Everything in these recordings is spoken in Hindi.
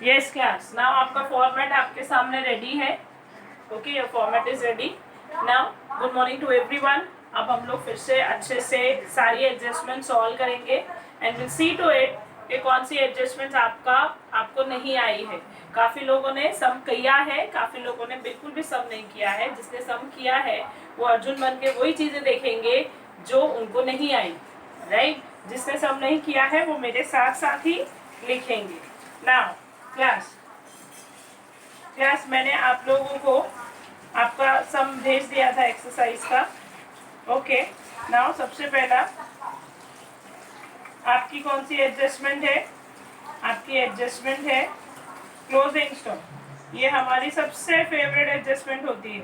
यस क्लास, नाउ आपका फॉर्मेट आपके सामने रेडी है। Okay, your format is ready now. Good morning to everyone. अब हम लोग फिर से अच्छे से सारी एडजस्टमेंट सॉल्व करेंगे and will see to it कि कौन सी एडजस्टमेंट आपको नहीं आई है। काफ़ी लोगों ने सम किया है, काफ़ी लोगों ने बिल्कुल भी सम नहीं किया है। जिसने सम किया है वो अर्जुन बन के वही चीज़ें देखेंगे जो उनको नहीं आई, राइट। जिसने सम नहीं किया है वो मेरे साथ साथ ही लिखेंगे। नाउ क्लास मैंने आप लोगों को आपका सम भेज दिया था एक्सरसाइज का। ओके, नाउ सबसे पहला आपकी कौन सी एडजस्टमेंट है? आपकी एडजस्टमेंट है क्लोजिंग स्टॉक। ये हमारी सबसे फेवरेट एडजस्टमेंट होती है,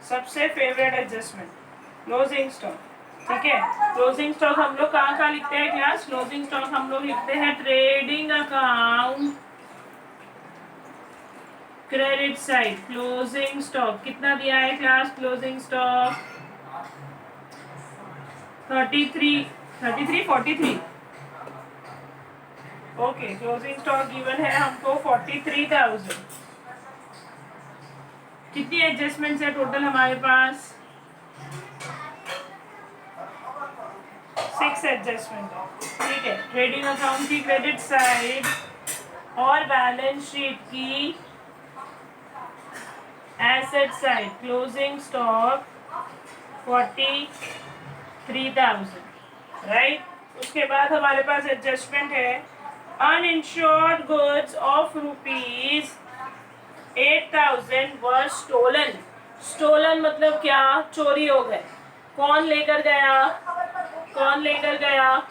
सबसे फेवरेट एडजस्टमेंट क्लोजिंग स्टॉक। ठीक है, क्लोजिंग स्टॉक हम लोग कहाँ लिखते हैं क्लास? क्लोजिंग स्टॉक हम लोग लिखते हैं trading account credit side. Closing stock कितना दिया है class? Closing stock 43 okay, closing stock given है हमको 43,000। कितनी एडजस्टमेंट्स है टोटल हमारे पास? 6 एडजस्टमेंट है। ठीक है, ट्रेडिंग अकाउंट की क्रेडिट साइड और बैलेंस शीट की asset side closing stock 43,000, right. उसके बाद हमारे पास एडजस्टमेंट है uninsured goods of ₹8,000 were stolen. Stolen मतलब क्या? चोरी हो गए। कौन लेकर गया? कौन लेकर गया?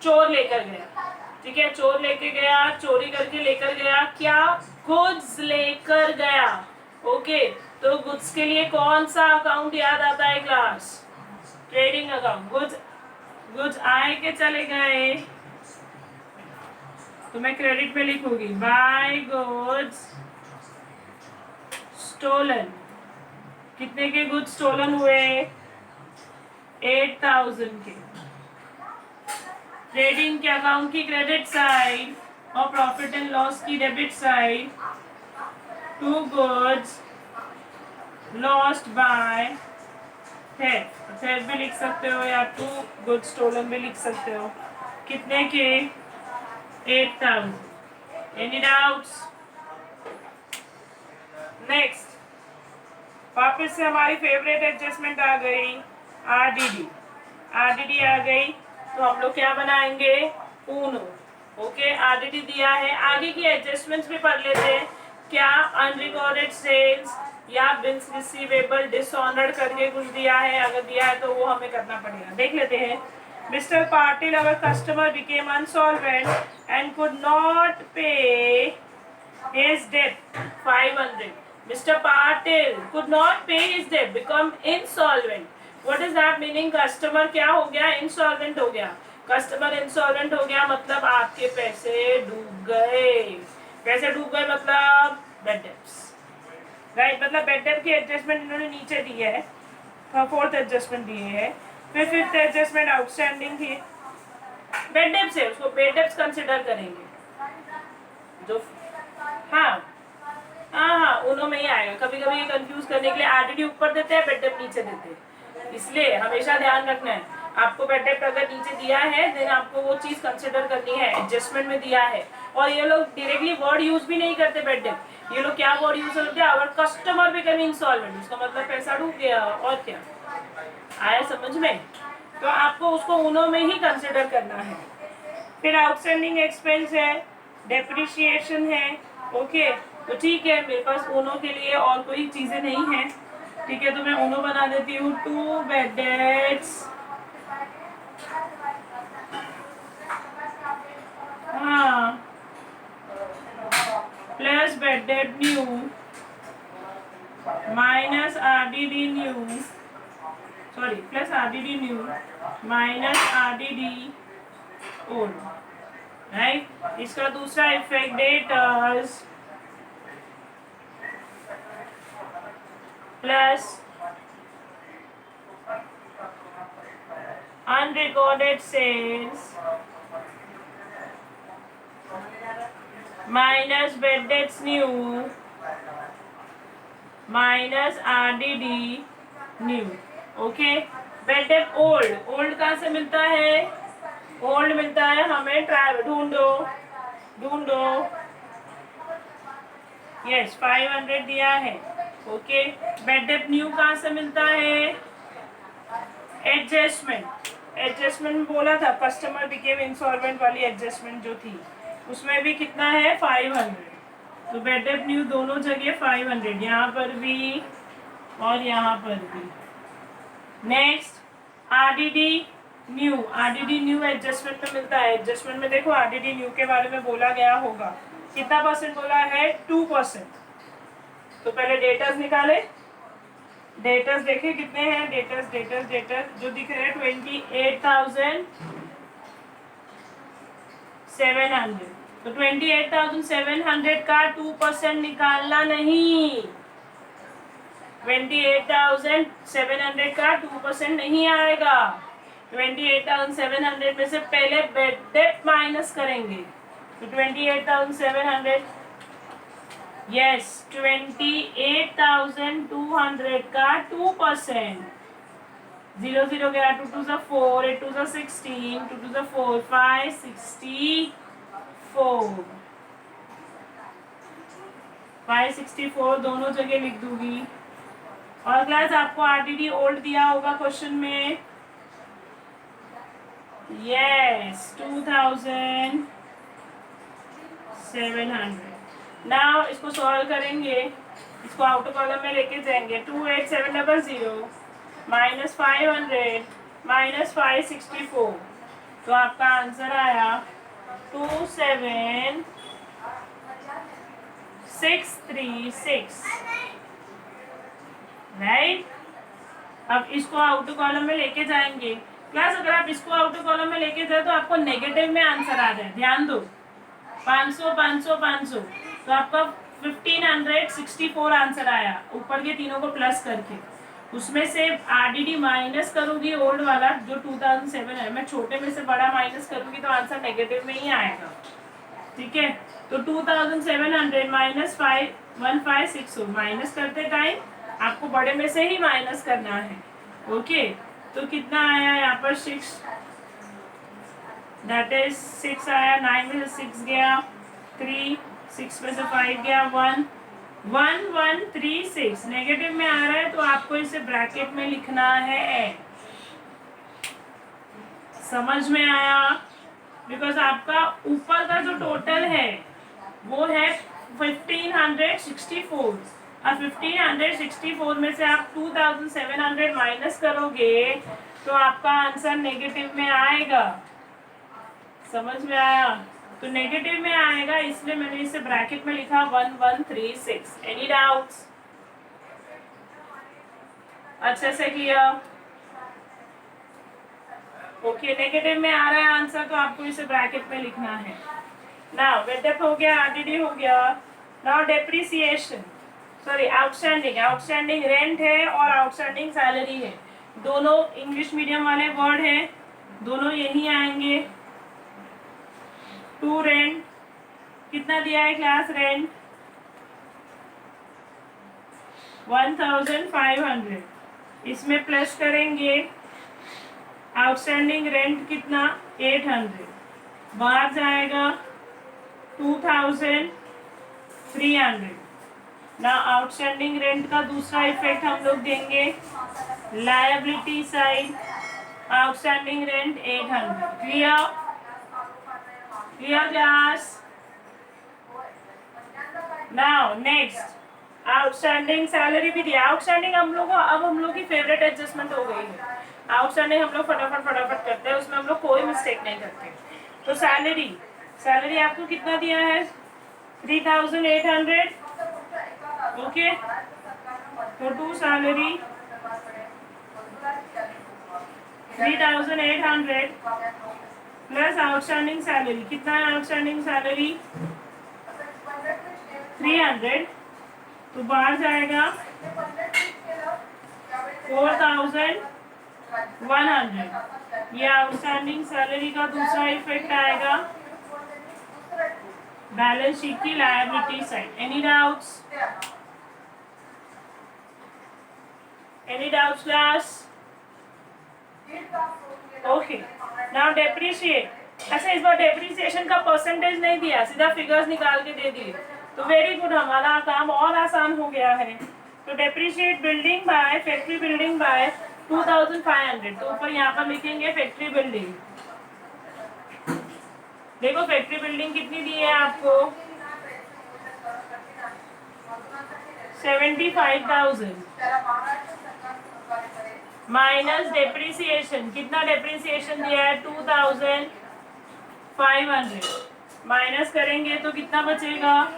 चोर लेकर गया। ठीक है, चोर लेकर गया, चोरी करके लेकर गया। क्या? गुड्स लेकर गया। ओके, तो गुड्स के लिए कौन सा अकाउंट याद आता है क्लास? Trading account. गुड्स आए के चले गए तो मैं क्रेडिट पे लिखूंगी बाय गुड्स स्टोलन। कितने के गुड्स स्टोलन हुए? 8,000 के। ट्रेडिंग के अकाउंट की क्रेडिट साइड और प्रॉफिट एंड लॉस की debit side, 2 goods lost by theft भी लिख सकते हो या 2 गुड्स स्टोलन भी लिख सकते हो। कितने के? 8,000। Any doubts? नेक्स्ट, वापस से हमारी फेवरेट एडजस्टमेंट आ गई, आरडीडी। आरडीडी आ गई तो हम लोग क्या बनाएंगे? ऊनो। ओके, आरडीडी दिया है। आगे की एडजस्टमेंट्स भी पढ़ लेते हैं। क्या? अनरिकॉर्डेड सेल्स या बिल्स रिसीवेबल डिसऑनर्ड करके कुछ दिया है। अगर दिया है तो वो हमें करना पड़ेगा। देख लेते हैं। Mister Patil our customer became insolvent and could not pay his debt 500. Mr. Patil could not pay his debt, become insolvent. What is that meaning? Customer क्या हो गया? Insolvent हो गया। कस्टमर इंसॉल्वेंट हो गया मतलब आपके पैसे डूब गए। पैसे डूब गए मतलब बेड डेब्ट्स, राइट। मतलब बेड डेब्ट की एडजस्टमेंट इन्होंने नीचे दी है, 4th एडजस्टमेंट दी है। फिर 5th एडजस्टमेंट आउटस्टैंडिंग थी। बेड डेब्ट्स है, उसको बेड डेब्ट्स कंसिडर करेंगे। जो हाँ उन्हों में ही आएगा। कभी कभी ये कंफ्यूज करने के लिए आरडीडी ऊपर देते हैं, बेड डेब्ट नीचे देते हैं, इसलिए हमेशा ध्यान रखना है। आपको बेड डेब्ट अगर नीचे दिया है देन आपको वो चीज कंसिडर करनी है। एडजस्टमेंट में दिया है और ये लोग डायरेक्टली वर्ड यूज भी नहीं करते बेड डेब्ट। ये लोग क्या वर्ड यूज करते हैं? Our customer become insolvent. उसका मतलब पैसा डूब गया। और क्या आया समझ में? तो आपको उसको उन्हों में ही कंसिडर करना है। फिर आउटस्टैंडिंग एक्सपेंस है, डेप्रिशिएशन है। ओके, तो ठीक है, मेरे पास ऊनो के लिए और कोई चीजें नहीं है। ठीक है, तो मैं ऊनो बना देती हूँ 2 बेड डेब्ट्स, हाँ, प्लस बेड डेब्ट new minus RDD new, sorry plus RDD new minus RDD old, right. इसका दूसरा effect debtors plus unrecorded sales minus bad debts new minus RDD new. Okay, bed date old, old कहाँ से मिलता है? ओल्ड मिलता है हमें ट्रैवल, ढूंढो ढूंढो। यस 500 दिया है। ओके, बेड डेट न्यू कहाँ से मिलता है? एडजस्टमेंट, एडजस्टमेंट बोला था, कस्टमर बिकेम इंसॉल्वेंट वाली एडजस्टमेंट जो थी उसमें भी कितना है? 500। तो बेड डेट न्यू दोनों जगह 500, यहाँ पर भी और यहाँ पर भी। Next RDD new, RDD new adjustment में मिलता है। एडजस्टमेंट में देखो आरडीडी न्यू के बारे में बोला गया होगा, कितना परसेंट बोला है? 2%। तो पहले डेटर्स निकाले, डेटर्स देखे कितने हैं? डेटर्स डेटर्स डेटर्स जो दिख रहे हैं 28,700। तो 28,700 का 2% निकालना नहीं, 28,700 का 2% नहीं आएगा। 28,700 में से पहले बेड डेट माइनस करेंगे। तो 28,700, यस 28,200 का 2%। 0 0 गया, 2 2 4, 8 2 16, 2 2 4 5 64, 564 दोनों जगह लिख दूंगी। और क्लास आपको आरडीडी ओल्ड दिया होगा क्वेश्चन में, यस 2,700। नाउ इसको सॉल्व करेंगे, इसको आउटर कॉलम में लेके जाएंगे। 28,700 माइनस 500 माइनस 564, तो आपका आंसर आया 27,636, राइट। अब इसको आउटर कॉलम में लेके जाएंगे। क्लास अगर आप इसको आउटर कॉलम में लेके जाए तो आपको नेगेटिव में आंसर आ जाए, ध्यान दो। 500 500 500, तो आपका 1564 आंसर आया, ऊपर के तीनों को प्लस करके। उसमें से आरडीडी माइनस करूंगी ओल्ड वाला जो 2007 है, मैं छोटे में से बड़ा माइनस करूंगी तो आंसर नेगेटिव में ही आएगा, ठीक है। तो 2700 माइनस 1560, माइनस करते टाइम आपको बड़े में से ही माइनस करना है। ओके, तो कितना आया यहाँ पर? 6, दैट इज 6 आया। 9 में से 6 गया, 3, 6 में से 5 गया, 1, 1136 नेगेटिव में आ रहा है, तो आपको इसे ब्रैकेट में लिखना है। समझ में आया? बिकॉज आपका ऊपर का जो टोटल है वो है 1564, और 1564 में से आप 2700 माइनस करोगे तो आपका आंसर नेगेटिव में आएगा। समझ में आया? तो नेगेटिव में आएगा, इसलिए मैंने इसे ब्रैकेट में लिखा 1136। Any doubts? अच्छे से किया? ओके, नेगेटिव में आ रहा है आंसर तो आपको इसे ब्रैकेट में लिखना है। नाउ बेड डेप्थ हो गया, आरडीडी हो गया। Now depreciation, sorry outstanding, outstanding rent है और आउटस्टैंडिंग सैलरी है। दोनों इंग्लिश मीडियम वाले वर्ड हैं, दोनों यही आएंगे। टू रेंट कितना दिया है क्लास? रेंट 1500, इसमें प्लस करेंगे आउटस्टैंडिंग रेंट कितना? 800, बाहर जाएगा 2300। ना आउटस्टैंडिंग रेंट का दूसरा इफेक्ट हम लोग देंगे liability side, outstanding rent 800। Clear? Clear class? Now next outstanding salary भी दिया। आउटस्टैंडिंग हम लोग अब हम लोग की फेवरेट एडजस्टमेंट हो गई है। आउटस्टैंडिंग हम लोग फटाफट फटाफट करते हैं, उसमें हम लोग कोई मिस्टेक नहीं करते। तो सैलरी, सैलरी आपको कितना दिया है? 3800। ओके, तो to salary 3800 plus outstanding salary कितना है? आउटस्टैंडिंग सैलरी 300, तो बाहर जाएगा 4100। ये आउटस्टैंडिंग सैलरी का दूसरा इफेक्ट आएगा। बैलेंस शीट की liability side. Any doubts? Any doubts class? Okay, now depreciate. अच्छा, इस बार डेप्रिसिएशन का परसेंटेज नहीं दिया, सीधा फिगर्स निकाल के दे दिए, तो वेरी गुड, हमारा काम और आसान हो गया है। तो depreciate building bye, factory building bye 2500, तो ऊपर यहाँ पर लिखेंगे फैक्ट्री बिल्डिंग। देखो फैक्ट्री बिल्डिंग कितनी दी है आपको, 75,000 माइनस डेप्रिसिएशन, कितना डेप्रिसिएशन दिया है, 2,500, माइनस करेंगे तो कितना बचेगा,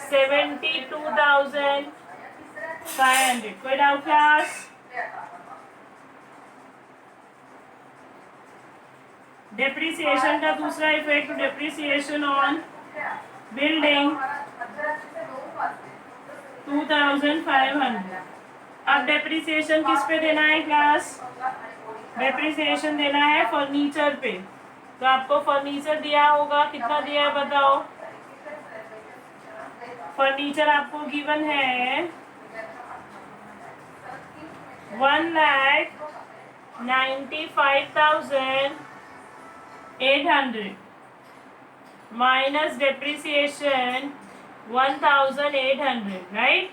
72,500। कोई डाउट क्लास? डेप्रिसिएशन का दूसरा इफेक्ट, डेप्रिसिएशन ऑन बिल्डिंग 2,500। अब डेप्रिसिएशन किस पे देना है क्लास, डेप्रिसिएशन देना है फर्नीचर पे, तो आपको फर्नीचर दिया होगा, कितना दिया है बताओ, फर्नीचर आपको गिवन है 1,95,800 माइनस डेप्रिसिएशन 1,800, राइट।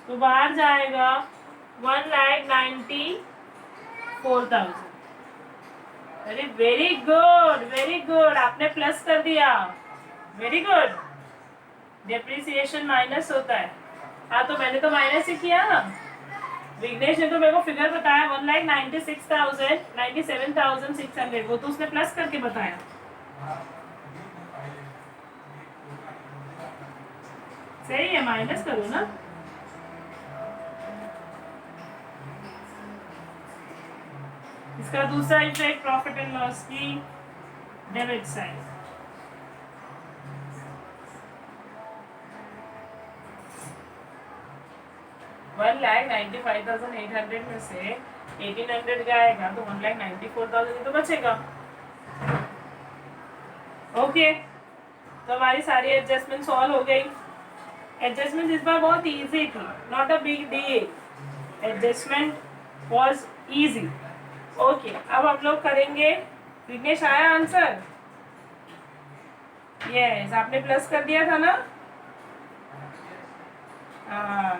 तो बाहर जाएगा 1,94,000। अरे वेरी गुड, वेरी गुड, आपने प्लस कर दिया, वेरी गुड। डेप्रिसिएशन माइनस होता है, हाँ तो मैंने तो माइनस ही किया ना, विघ्नेश ने तो मेरे को फिगर बताया 1,96,600, वो तो उसने प्लस करके बताया। सही है, माइनस करो ना। इसका दूसरा इफेक्ट प्रॉफिट एंड लॉस की डेबिट साइड। $1,95,800 में से 1,800 जाएगा तो 1,94,000 तो बचेगा। ओके, तो हमारी सारी एडजस्टमेंट सॉल्व हो गई। एडजस्टमेंट इस बार बहुत इजी थी, not a big deal, adjustment was easy. Okay, अब हम लोग करेंगे, विघ्नेश आया आंसर? यस, आपने प्लस कर दिया था ना,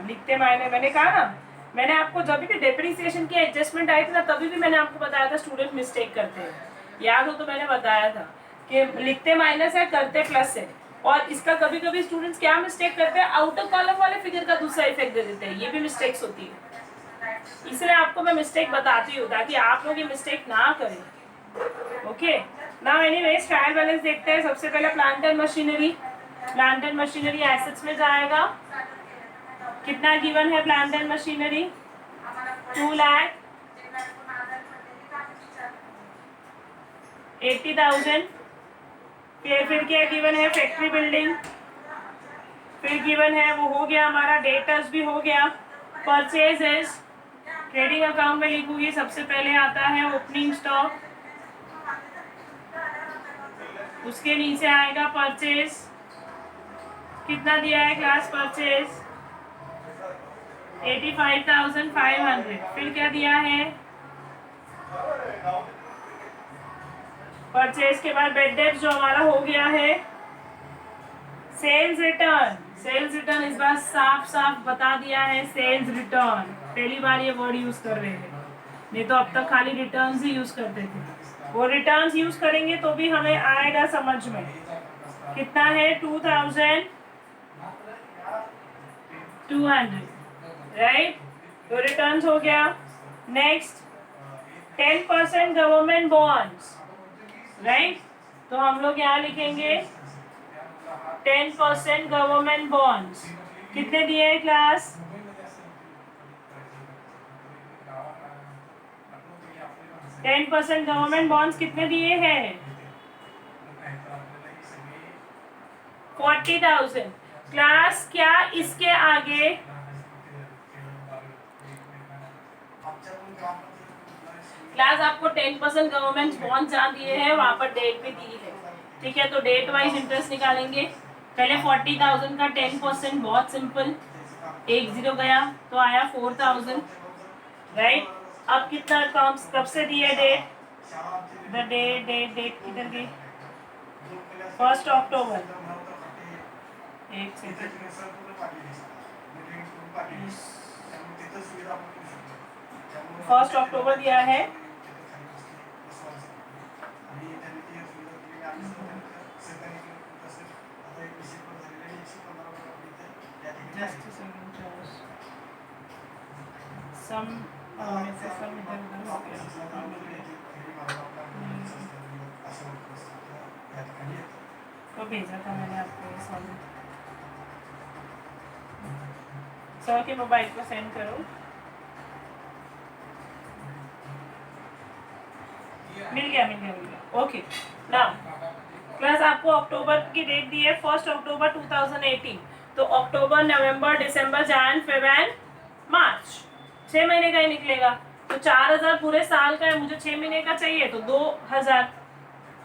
लिखते मैंने कहा ना, मैंने आपको जब भी डेप्रिसिएशन की एडजस्टमेंट आई थी ना, तभी भी मैंने आपको बताया था स्टूडेंट मिस्टेक करते हैं, याद हो तो मैंने बताया था कि लिखते माइनस है, करते प्लस है। और इसका कभी कभी स्टूडेंट्स क्या मिस्टेक करते हैं, आउटर कॉलम वाले फिगर का दूसरा इफेक्ट दे देते हैं, ये भी मिस्टेक्स होती है, इसलिए आपको मैं मिस्टेक बताती हूँ ताकि आप लोग ये मिस्टेक ना करें। Okay, now anyways trial balance देखते हैं। सबसे पहले plant and machinery, plant and machinery assets में जाएगा, कितना गिवन है प्लांट एंड मशीनरी, 2,80,000। फिर क्या गिवन है, फैक्ट्री बिल्डिंग, फिर गिवन है वो हो गया हमारा, डेटर्स भी हो गया, परचेजेस ट्रेडिंग अकाउंट में लिखूंगी, सबसे पहले आता है ओपनिंग स्टॉक, उसके नीचे आएगा परचेज, कितना दिया है क्लास परचेज, 85,500। फिर क्या दिया है, परचेज के बाद बेड डेब्ट जो हमारा हो गया है, सेल्स रिटर्न, सेल्स रिटर्न इस बार साफ साफ बता दिया है, सेल्स रिटर्न, पहली बार ये वर्ड यूज कर रहे हैं, नहीं तो अब तक खाली रिटर्न्स ही यूज करते थे, वो रिटर्न्स यूज करेंगे तो भी हमें आएगा समझ में। कितना है, 2,200, राइट, तो रिटर्न्स हो गया। नेक्स्ट 10% गवर्नमेंट बॉन्ड्स, राइट, तो हम लोग यहाँ लिखेंगे 10% गवर्नमेंट बॉन्ड्स, कितने दिए हैं क्लास, 10% गवर्नमेंट बॉन्ड्स कितने दिए हैं, 40,000। क्लास क्या इसके आगे, क्लास आपको 10% गवर्नमेंट बॉन्ड जहाँ दिए हैं वहां पर डेट भी दी है, ठीक है, तो डेट वाइज इंटरेस्ट निकालेंगे। पहले 40,000 का 10%, बहुत सिंपल, 10 गया तो आया 4,000, राइट। अब कितना कब से दी है date, the date date date किधर गई, 1 अक्टूबर, एक सेकंड, 1 अक्टूबर दिया है, जस्ट सम इधर उधर हो गया, तो भेजा था मैंने आपको, सर के मोबाइल को सेंड करो। मिल गया। ओके, नाउ क्लास आपको अक्टूबर की डेट दी है 1 अक्टूबर 2018, तो अक्टूबर, नवंबर, दिसंबर, जैन, फेब्रुअरी, मार्च, 6 महीने का ही निकलेगा। तो 4,000 पूरे साल का है, मुझे 6 महीने का चाहिए, तो 2,000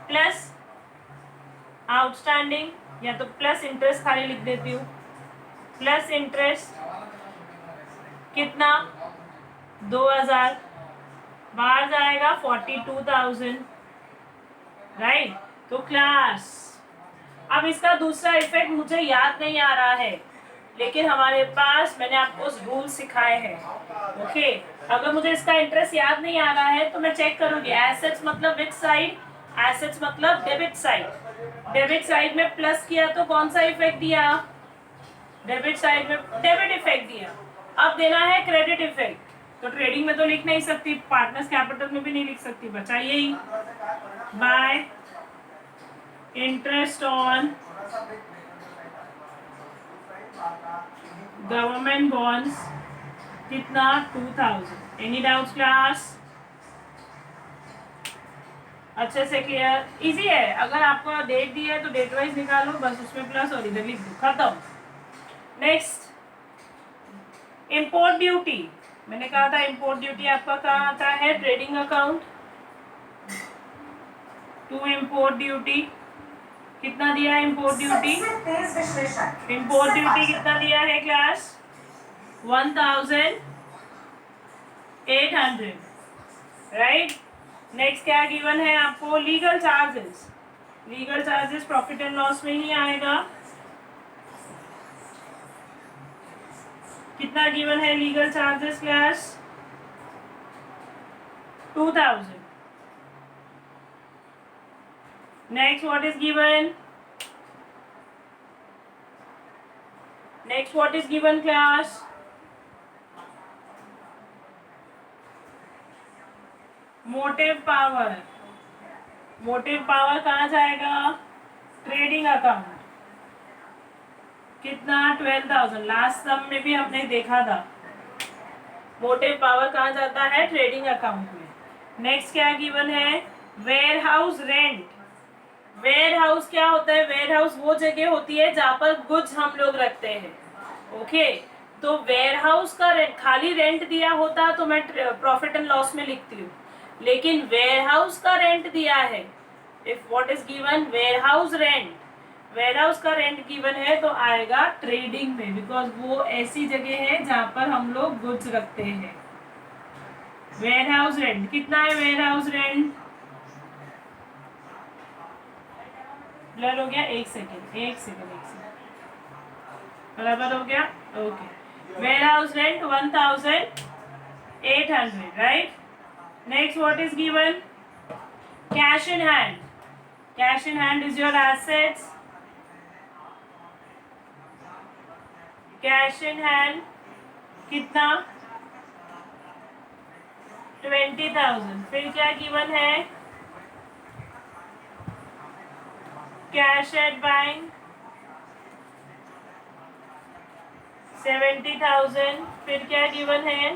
प्लस आउटस्टैंडिंग, या तो प्लस इंटरेस्ट खाली लिख देती हूँ, प्लस इंटरेस्ट कितना 2,000, बाहर जाएगा 42,000, राइट। तो क्लास अब इसका दूसरा इफेक्ट मुझे याद नहीं आ रहा है, लेकिन हमारे पास मैंने आपको रूल सिखाए हैं, ओके। अगर मुझे इसका इंटरेस्ट याद नहीं आ रहा है तो मैं चेक करूंगी, एसेट्स मतलब विच साइड, एसेट्स मतलब डेबिट साइड, डेबिट साइड में प्लस किया तो कौन सा इफेक्ट दिया, डेबिट साइड में डेबिट इफेक्ट दिया। अब देना है क्रेडिट इफेक्ट, तो ट्रेडिंग में तो लिख नहीं सकती, पार्टनर्स कैपिटल में भी नहीं लिख सकती, बचा यही, bye interest on government bonds, कितना 2,000। एनी डाउट्स क्लास, अच्छे से क्लियर, इजी है। अगर आपको डेट दी है तो डेट वाइज निकालो, बस उसमें प्लस और इधर लिख दो, खत्म। नेक्स्ट, इंपोर्ट ड्यूटी, मैंने कहा था इंपोर्ट ड्यूटी आपका कहाँ आता है, trading account to import duty, कितना दिया है इंपोर्ट ड्यूटी, इंपोर्ट ड्यूटी कितना दिया है क्लास, 1,800, राइट। नेक्स्ट क्या गिवन है आपको, legal charges, legal charges profit and loss में ही आएगा, कितना गिवन है legal charges class, 2,000। Next, what is given? Next, what is given class? Motive power, motive power कहाँ जाएगा, ट्रेडिंग अकाउंट, कितना 12,000, लास्ट सम में भी हमने देखा था, मोटिव पावर कहाँ जाता है, ट्रेडिंग अकाउंट में। नेक्स्ट क्या गिवन है, warehouse rent, warehouse क्या होता है, वेयर हाउस वो जगह होती है जहाँ पर गुड्स हम लोग रखते हैं, ओके। तो वेयर हाउस का रेंट, खाली रेंट दिया होता तो मैं प्रॉफिट एंड लॉस में लिखती हूँ, लेकिन वेयर हाउस का रेंट दिया है, if what is given, warehouse rent, warehouse का रेंट गिवन है तो आएगा ट्रेडिंग में, बिकॉज वो ऐसी जगह है जहाँ पर हम लोग गुड्स रखते हैं। वेयर हाउस रेंट कितना है, वेयर हाउस रेंट, ब्लर हो गया, एक सेकेंड बराबर हो गया, okay. Warehouse rent 1,800, right. Next what is given, cash in hand, cash in hand is your assets, cash in hand कितना 20,000। फिर क्या गिवन है, कैश एट बैंक 70,000। फिर क्या गिवन है,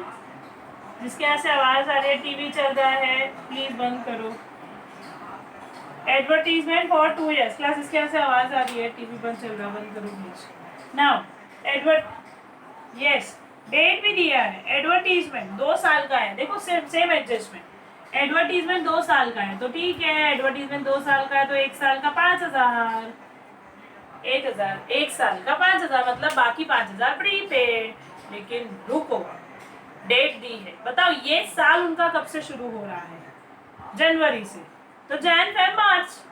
जिसके यहाँ से आवाज आ रही है, टीवी चल रहा है, प्लीज बंद करो। एडवर्टीजमेंट फॉर 2 years, क्लास इसके यहाँ से आवाज आ रही है, टीवी बंद चल रहा है, बंद करो प्लीज। नाउ यस, डेट भी दिया है, एडवर्टीजमेंट 2 साल का है, देखो सेम एडजस्टमेंट, एडवर्टीजमेंट 2 साल का है तो ठीक है, एडवर्टीजमेंट 2 साल का है तो 1 साल का 5,000, 1,000, 1 साल का 5,000, मतलब बाकी 5,000 प्रीपेड। लेकिन रुको, डेट दी है, बताओ ये साल उनका कब से शुरू हो रहा है? जनवरी से, तो जैन फेब मार्च,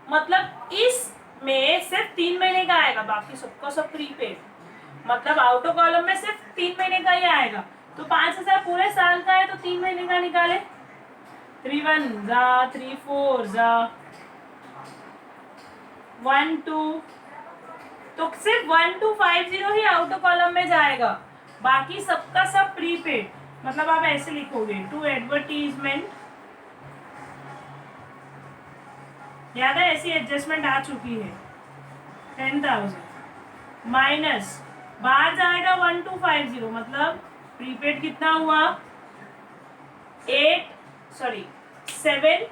मतलब इस में सिर्फ 3 महीने का आएगा, बाकी सबका सब प्रीपेड, मतलब आउटर कॉलम में सिर्फ 3 महीने का ही आएगा। तो 5,000 पूरे साल का है तो 3 महीने का निकाले, 3 1 जा 3 4 जा 1 2, तो सिर्फ 1250 ही आउटर कॉलम में जाएगा, बाकी सबका सब प्रीपेड। मतलब आप ऐसे लिखोगे टू एडवर्टीजमेंट, याद है ऐसी एडजस्टमेंट आ चुकी है, 10,000 माइनस बाहर जाएगा 1250, मतलब प्रीपेड कितना हुआ 8750,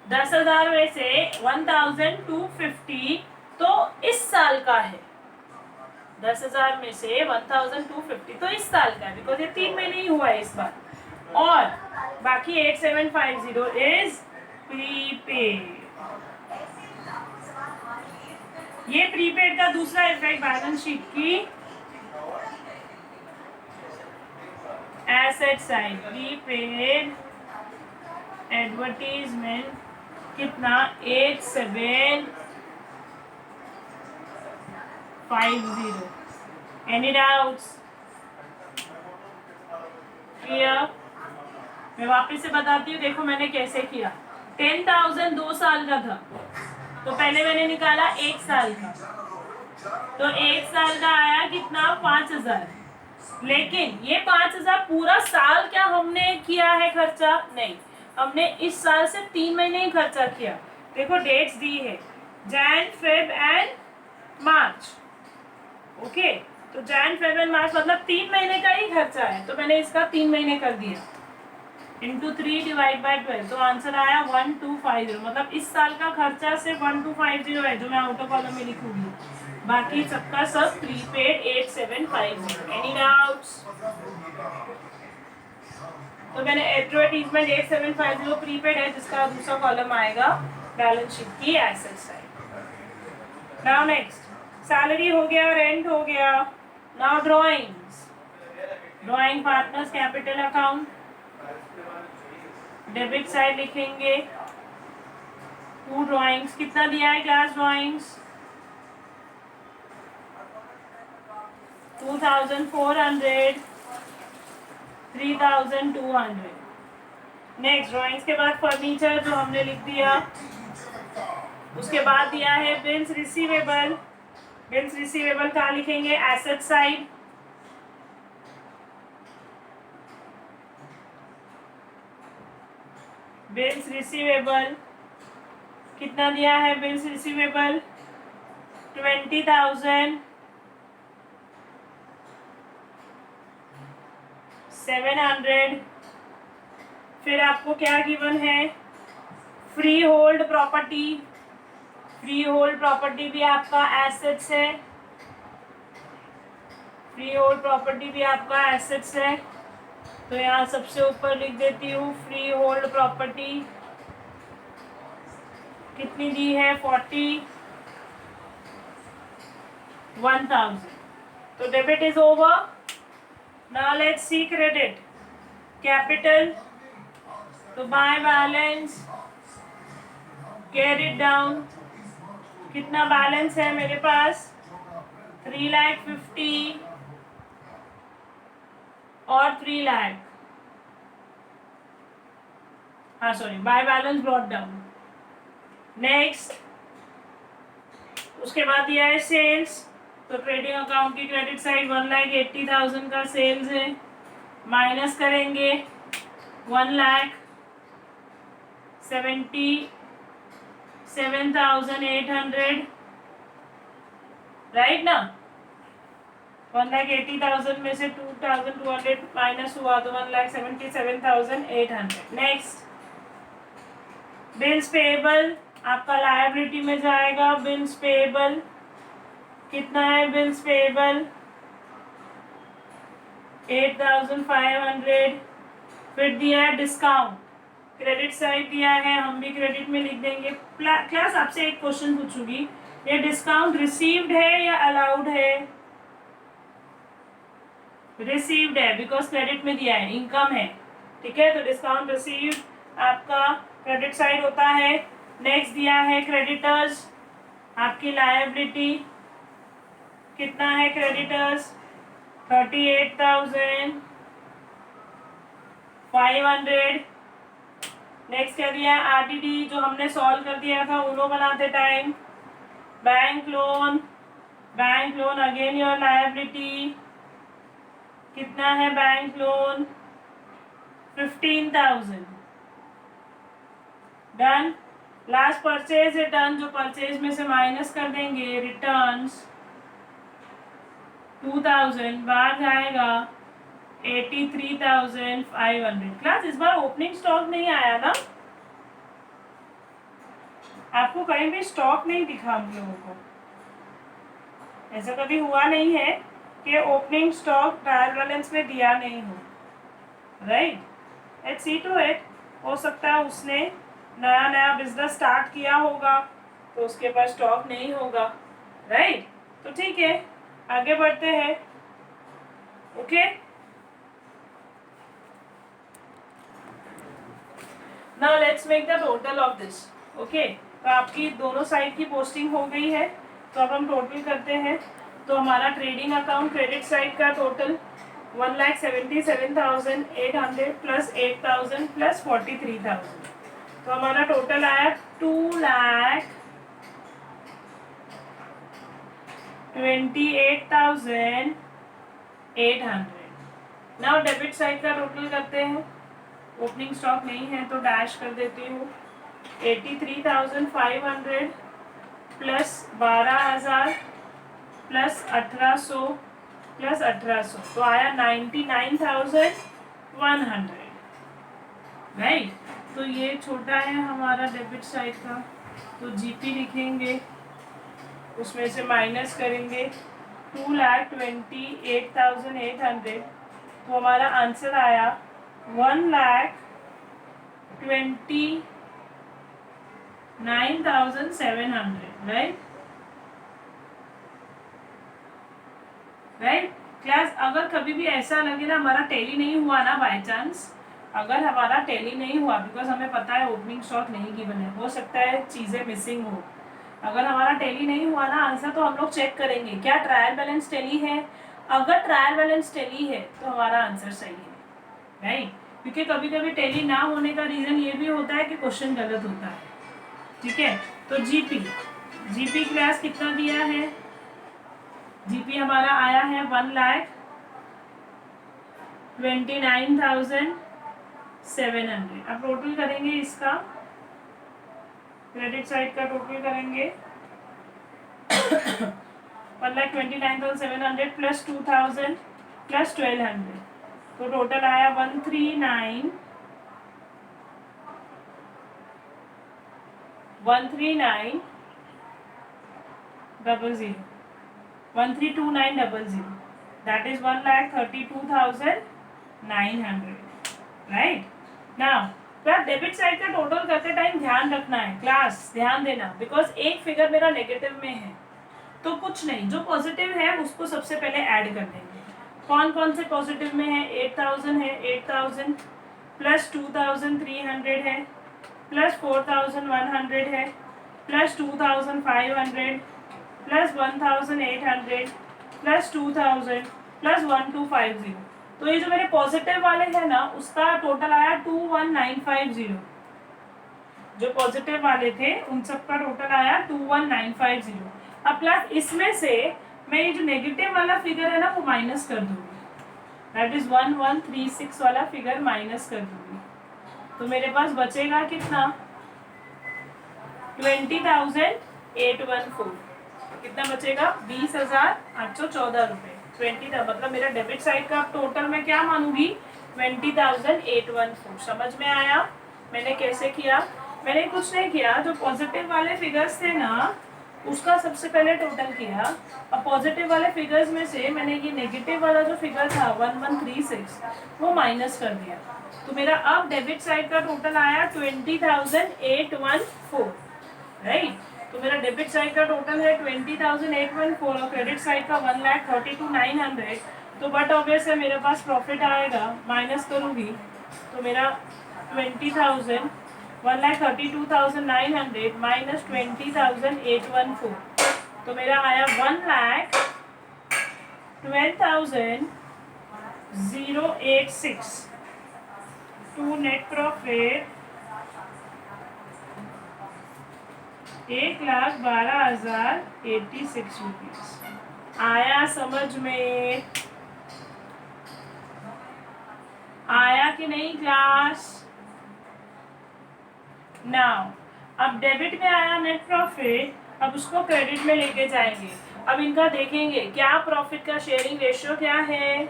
10,000 में से 1,250 तो इस साल का है, 10,000 में से 1,250 तो इस साल का है, बिकॉज ये 3 महीने ही हुआ है इस बार, और बाकी 8750 इज प्रीपेड। ये प्रीपेड का दूसरा इफेक्ट बैलेंस शीट की एसेट साइड, प्रीपेड एडवर्टीजमेंट कितना 8750। Any doubts? क्लियर? मैं वापस से बताती हूँ, देखो मैंने कैसे किया। 10,000 2 साल का था तो पहले मैंने निकाला 1 साल का, तो 1 साल का आया कितना 5,000, लेकिन ये 5,000 पूरा साल क्या हमने किया है खर्चा? नहीं, हमने इस साल से 3 महीने ही खर्चा किया। देखो डेट्स दी है, Jan Feb and March, okay, तो जैन फेब एंड मार्च मतलब 3 महीने का ही खर्चा है, तो मैंने इसका 3 महीने कर दिया इंटू 3 डिवाइड बाई 12, तो आंसर आया 1250, मतलब इस साल का खर्चा सिर्फ 1250 है जो मैं आउटर कॉलम में लिखूंगी, बाकी सबका सब प्रीपेड 8750। Any doubts? तो मैंने एडवर्टीजमेंट 8750 प्रीपेड है जिसका दूसरा कॉलम आएगा बैलेंस शीट की asset side. Now next, salary हो गया, रेंट हो गया। Now drawings, drawing partners capital account, debit side लिखेंगे, टू ड्राइंग्स कितना दिया है, क्लास ड्राइंग्स 2,400, 3,200। नेक्स्ट ड्राइंग्स के बाद फर्नीचर जो हमने लिख दिया, उसके बाद दिया है बिल्स रिसीवेबल। बिल्स रिसीवेबल कहाँ लिखेंगे, एसेट साइड, बिल्स रिसीवेबल कितना दिया है, बिल्स रिसीवेबल 20,000, 700। फिर आपको क्या गिवन है, free hold property, free hold property भी आपका एसेट्स है, फ्री होल्ड प्रॉपर्टी भी आपका एसेट्स है, तो यहाँ सबसे ऊपर लिख देती हूँ फ्री होल्ड प्रॉपर्टी कितनी दी है 41,000। तो debit is over, now let's see credit. Capital, तो बाय बैलेंस कैरी डाउन, कितना बैलेंस है मेरे पास 3,50,000 और 3 लाख, हाँ sorry, by balance brought down. Next, उसके बाद दिया है सेल्स, तो ट्रेडिंग अकाउंट की क्रेडिट साइड 1,80,000 का सेल्स है, माइनस करेंगे 1,77,800, राइट ना, 1,80,000 में से 2,200 माइनस हुआ तो 1,77,800। नेक्स्ट, बिल्स पेएबल आपका लायबिलिटी में जाएगा बिल्स पेएबल, कितना है बिल्स पेएबल 8,500। फिर दिया है डिस्काउंट, क्रेडिट साइड दिया है, हम भी क्रेडिट में लिख देंगे। क्लास आपसे एक क्वेश्चन पूछूंगी, ये डिस्काउंट रिसीव्ड है या अलाउड है? रिसीव्ड है, बिकॉज क्रेडिट में दिया है, इनकम है, ठीक है, तो डिस्काउंट रिसीव्ड आपका क्रेडिट साइड होता है। नेक्स्ट दिया है क्रेडिटर्स, आपकी लायबिलिटी कितना है क्रेडिटर्स 38,500। नेक्स्ट क्या दिया है आरडीडी, जो हमने सॉल्व कर दिया था उनो बनाते time. Bank loan, bank loan again your liability, कितना है bank loan 15,000। Done. Last purchase return, जो परचेज में से माइनस कर देंगे रिटर्न्स 2,000, बाहर जाएगा 83,500। क्लास इस बार ओपनिंग स्टॉक नहीं आया ना, आपको कहीं भी स्टॉक नहीं दिखा हम लोगों को, ऐसा कभी हुआ नहीं है कि ओपनिंग स्टॉक ट्रायल बैलेंस में दिया नहीं हो, right. Let's see to it, हो सकता है उसने नया नया बिजनेस स्टार्ट किया होगा तो उसके पास स्टॉक नहीं होगा, राइट। तो ठीक है, आगे बढ़ते हैं। Okay, now let's make the total of this. Okay, तो आपकी दोनों साइड की पोस्टिंग हो गई है, तो अब हम टोटल करते हैं। तो हमारा ट्रेडिंग अकाउंट क्रेडिट साइड का टोटल 1,77,800 प्लस 8,000 प्लस 43,000, तो हमारा टोटल आया 2,28,800। नाउ डेबिट साइड का टोटल करते हैं। ओपनिंग स्टॉक नहीं है तो डैश कर देती हूँ। 83,500 प्लस 12,000 प्लस 1,800 प्लस 1,800, तो आया 99,100, राइट। तो ये छोटा है हमारा डेबिट साइड का, तो जीपी लिखेंगे, उसमें से माइनस करेंगे 2,28,800, तो हमारा आंसर आया 1,29,700, राइट। राइट क्लास, अगर कभी भी ऐसा लगे ना हमारा टैली नहीं हुआ ना, बाय चांस अगर हमारा टैली नहीं हुआ, बिकॉज हमें पता है ओपनिंग स्टॉक नहीं गिवन है, हो सकता है चीज़ें मिसिंग हो, अगर हमारा टैली नहीं हुआ ना आंसर, तो हम लोग चेक करेंगे क्या ट्रायल बैलेंस टैली है। अगर ट्रायल बैलेंस टैली है तो हमारा आंसर सही है, राइट। क्योंकि कभी कभी टैली ना होने का रीज़न ये भी होता है कि क्वेश्चन गलत होता है, ठीक है। तो जीपी क्लास कितना दिया है, जीपी हमारा आया है 1,29,700। अब टोटल करेंगे इसका, क्रेडिट साइड का टोटल करेंगे 1,29,700 प्लस 2,000 प्लस 1,200, तो टोटल आया 139,000 1,32,900, that is 1,32,900, right. Now class debit side का टोटल करते टाइम ध्यान रखना है, क्लास ध्यान देना, बिकॉज एक फिगर मेरा नेगेटिव में है, तो कुछ नहीं, जो पॉजिटिव है उसको सबसे पहले ऐड कर देंगे। कौन कौन से पॉजिटिव में है, 8,000 है, 8,000 प्लस 2,300 है, प्लस 4,100 है, प्लस 2,500 प्लस 1,800 प्लस 2,000 प्लस 1,250, तो ये जो मेरे पॉजिटिव वाले हैं ना उसका टोटल आया 21,950, जो पॉजिटिव वाले थे उन सब का टोटल आया 21,950। अब प्लस इसमें से मैं ये जो नेगेटिव वाला फिगर है ना वो माइनस कर दूंगी, दैट इज 1136 वाला फिगर माइनस कर दूंगी, तो मेरे पास बचेगा कितना 20,814, कितना बचेगा 20,814 रुपये। 20 मतलब मेरा डेबिट साइड का टोटल मैं क्या मानूंगी 20,814। समझ में आया मैंने कैसे किया। मैंने कुछ नहीं किया, जो पॉजिटिव वाले फिगर्स थे ना उसका सबसे पहले टोटल किया। अब पॉजिटिव वाले फिगर्स में से मैंने ये नेगेटिव वाला जो फिगर था 1136 वो माइनस कर दिया। तो मेरा अब डेबिट साइड का टोटल आया 20,814, राइट। तो मेरा डेबिट साइड का टोटल है 20,814 और क्रेडिट साइड का 1,32,900। तो बट ऑब्वियस है मेरे पास प्रॉफिट आएगा, माइनस करूँगी तो मेरा 20,000 1,32,900 माइनस 20,814, तो मेरा आया 1,12,086। To net profit 1,12,086 rupees. आया समझ में? आया कि नहीं क्लास? नाउ अब डेबिट में आया नेट प्रॉफिट, अब उसको क्रेडिट में लेके जाएंगे। अब इनका देखेंगे क्या प्रॉफिट का शेयरिंग रेशियो क्या है।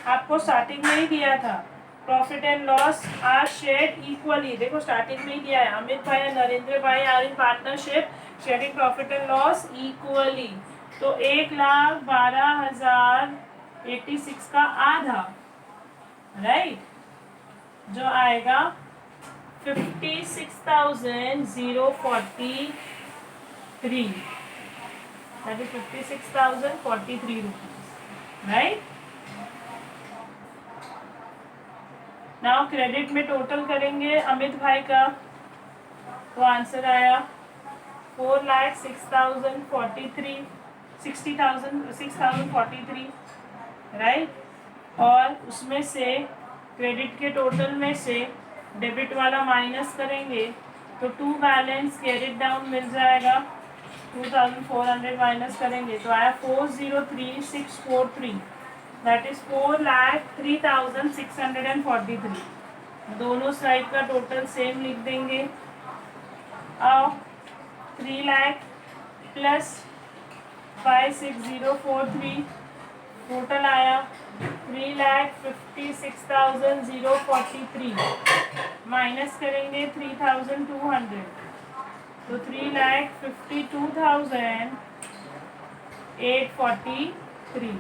आपको स्टार्टिंग में ही दिया था, profit and loss are shared equally. देखो स्टार्टिंग में ही दिया है, अमित भाई और नरेंद्र भाई are in partnership sharing profit and loss equally. तो 1,12,086 का आधा, राइट, जो आएगा 56,043, that is 56,043 rupees, right? Now credit में टोटल करेंगे अमित भाई का, तो आंसर आया 4,06,043, 6,043, राइट। और उसमें से क्रेडिट के टोटल में से डेबिट वाला माइनस करेंगे तो टू बैलेंस कैरिड डाउन मिल जाएगा। 2,400 माइनस करेंगे तो आया 403,643, दैट इज 4,03,643। दोनों साइड का टोटल सेम लिख देंगे। अब 3 लाख प्लस 5,6043 टोटल आया 3,56,043, माइनस करेंगे 3,200 तो 3,52,843।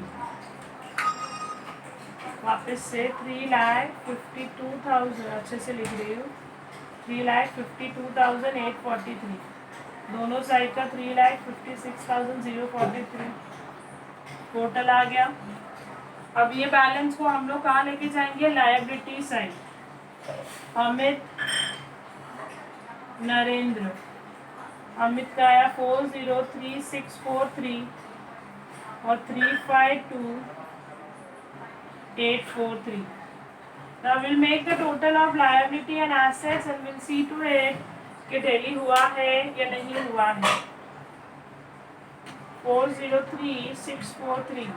वापस से 3,52,000, अच्छे से लिख रही हूँ, 3,52,843। दोनों साइड का 3,56,043 टोटल आ गया। अब ये बैलेंस को हम लोग कहाँ लेके जाएंगे? Liability side. अमित, नरेंद्र, अमित का आया 403,643 और 352,843. Now we'll make the total of liability and assets and we'll see to it कि टैली हुआ है या नहीं हुआ है। 403,643,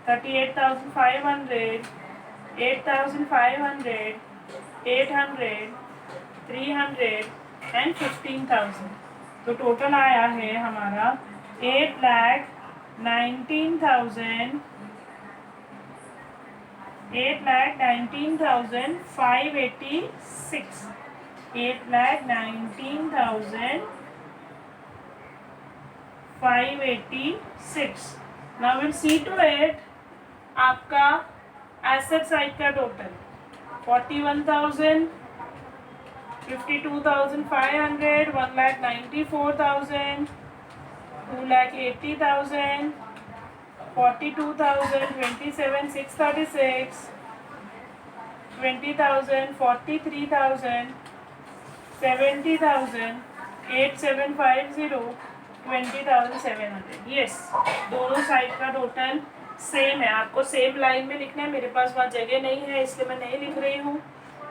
38,500, 8,500, 800, 300 एंड 15,000। तो टोटल आया है हमारा 8,19,586, 8,19,586। Now we'll see to it आपका एसेट साइड का टोटल 41,000, 52,500, 1,94,000, 2,80,000, 42,000, 27,636, 20,000, 43,000, 70,000, 8,750, 20,700। यस, दोनों साइड का टोटल सेम है। आपको सेम लाइन में लिखना है, मेरे पास वहाँ जगह नहीं है इसलिए मैं नहीं लिख रही हूँ।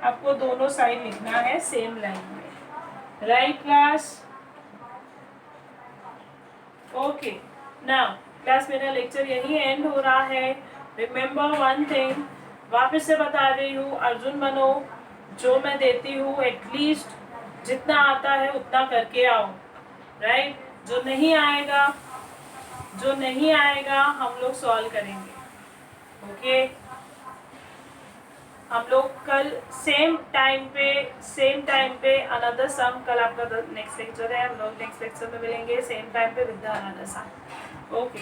आपको दोनों साइड लिखना है सेम लाइन में, right class? Okay, now class मेरा लेक्चर यही एंड हो रहा है। रिमेंबर वन थिंग, वापस से बता रही हूँ, अर्जुन बनो। जो मैं देती हूँ एटलीस्ट जितना आता है उतना करके आओ, राइट? जो नहीं आएगा हम लोग सॉल्व करेंगे, ओके? हम लोग कल सेम टाइम पे अनदर सम, कल आपका नेक्स्ट लेक्चर है, हम लोग नेक्स्ट लेक्चर में मिलेंगे सेम टाइम पे विद अनदर सम। ओके।